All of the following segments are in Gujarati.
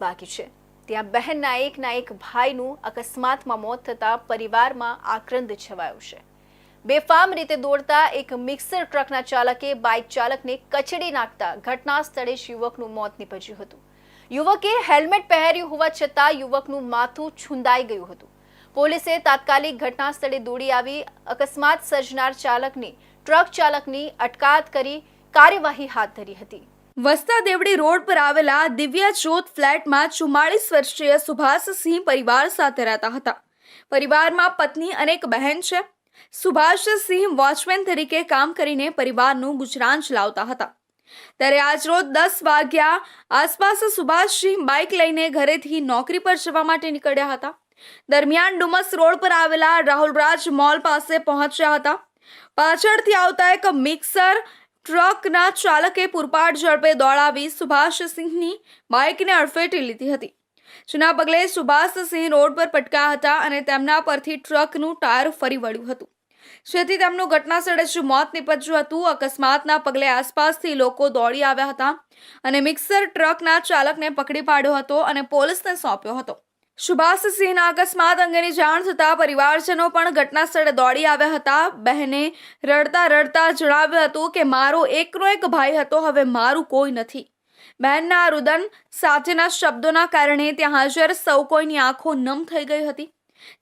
બાકી છે ત્યાં બહેનના એક ભાઈનું અકસ્માતમાં મોત થતાં પરિવારમાં આક્રંદ છવાયો છે। બેફામ રીતે દોડતા એક મિક્સર ટ્રકના ચાલકે બાઇક ચાલકને કચડી નાખતા ઘટના સ્થળે જ યુવકનું મોત નીપજ્યું હતું। યુવકે હેલ્મેટ પહેર્યું હોવા છતાં યુવકનું માથું છૂંદાઈ ગયું હતું। પોલીસે તાત્કાલિક ઘટના સ્થળે દોડી આવી અકસ્માત સર્જનાર ચાલકની ટ્રક ચાલકની અટકાયત કરી કાર્યવાહી હાથ ધરી હતી। વસ્તા દેવડી રોડ પર આવેલા દિવ્યા જ્યોત ફ્લેટમાં 44 વર્ષીય સુભાષસિંહ પરિવાર સાથે રહેતા હતા। પરિવારમાં પત્ની અને એક બહેન છે। સુભાષસિંહ વોચમેન તરીકે કામ કરીને પરિવારનું ગુજરાન ચલાવતા હતા। ત્યારે આજરોજ 10 વાગ્યા આસપાસ સુભાષસિંહ બાઇક લઈને ઘરેથી નોકરી પર જવા માટે નીકળ્યા હતા। દરમિયાન ડુમસ રોડ પર આવેલા રાહુલરાજ મોલ પાસે પહોંચ્યા હતા। પાછળથી આવતા એક મિક્સર ટ્રકના ચાલકે પૂરપાટ ઝડપે દોડાવી સુભાષસિંહની બાઇકને અડફેટે લીધી હતી, જેના પગલે સુભાષસિંહ રોડ પર પટકાયા હતા અને તેમના પરથી ટ્રકનું ટાયર ફરી વળ્યું હતું, જેથી તેમનું ઘટનાસ્થળે જ મોત નીપજ્યું હતું। અકસ્માતના પગલે આસપાસથી લોકો દોડી આવ્યા હતા અને મિક્સર ટ્રકના ચાલકને પકડી પાડ્યો હતો અને પોલીસને સોંપ્યો હતો। સુભાષસિંહના અકસ્માત અંગેની જાણ થતાં પરિવારજનો પણ ઘટના સ્થળે દોડી આવ્યા હતા। બહેને રડતા રડતા જણાવ્યું હતું કે મારો એકનો એક ભાઈ હતો, હવે મારું કોઈ નથી। બહેનના રુદન સાથેના શબ્દોના કારણે ત્યાં હાજર સૌ કોઈની આંખો નમ થઈ ગઈ હતી।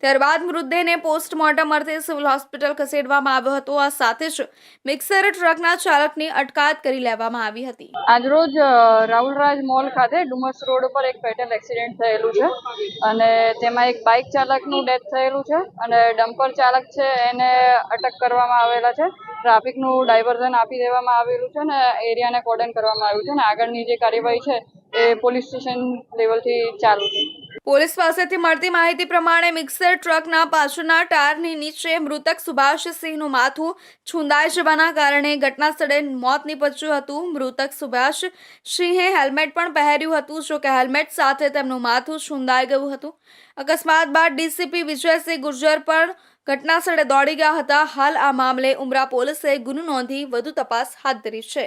ત્યારબાદ મૃતદેહને પોસ્ટમોર્ટમ અર્થે સિવિલ હોસ્પિટલ ખસેડવામાં આવ્યો હતો। આ સાથે જ મિક્સર ટ્રકના ચાલકની અટકાયત કરી લેવામાં આવી હતી। આજરોજ રાહુલરાજ મોલ ખાતે ડુમસ રોડ પર એક ફેટલ એક્સિડન્ટ થયેલું છે અને તેમાં એક બાઇક ચાલકનું ડેથ થયેલું છે અને ડમ્પર ચાલક છે એને અટક કરવામાં આવેલા છે। ટ્રાફિકનું ડાયવર્ઝન આપી દેવામાં આવેલું છે ને એરિયાને કોર્ડન કરવામાં આવ્યું છે ને આગળની જે કાર્યવાહી છે એ પોલીસ સ્ટેશન લેવલથી ચાલુ છે। પોલીસ પાસેથી મળતી માહિતી પ્રમાણે મિક્સર ટ્રકના પાછળના ટાયરની નીચે મૃતક સુભાષસિંહનું માથું છૂંદાઈ જવાના કારણે ઘટના સ્થળે મોત નીપજ્યું હતું। મૃતક સુભાષસિંહે હેલ્મેટ પણ પહેર્યું હતું, જો કે હેલ્મેટ સાથે તેમનું માથું છૂંદાઈ ગયું હતું। અકસ્માત બાદ ડીસીપી વિજયસિંહ ગુર્જર પણ ઘટના સ્થળે દોડી ગયા હતા। હાલ આ મામલે ઉમરા પોલીસે ગુનો નોંધી વધુ તપાસ હાથ ધરી છે।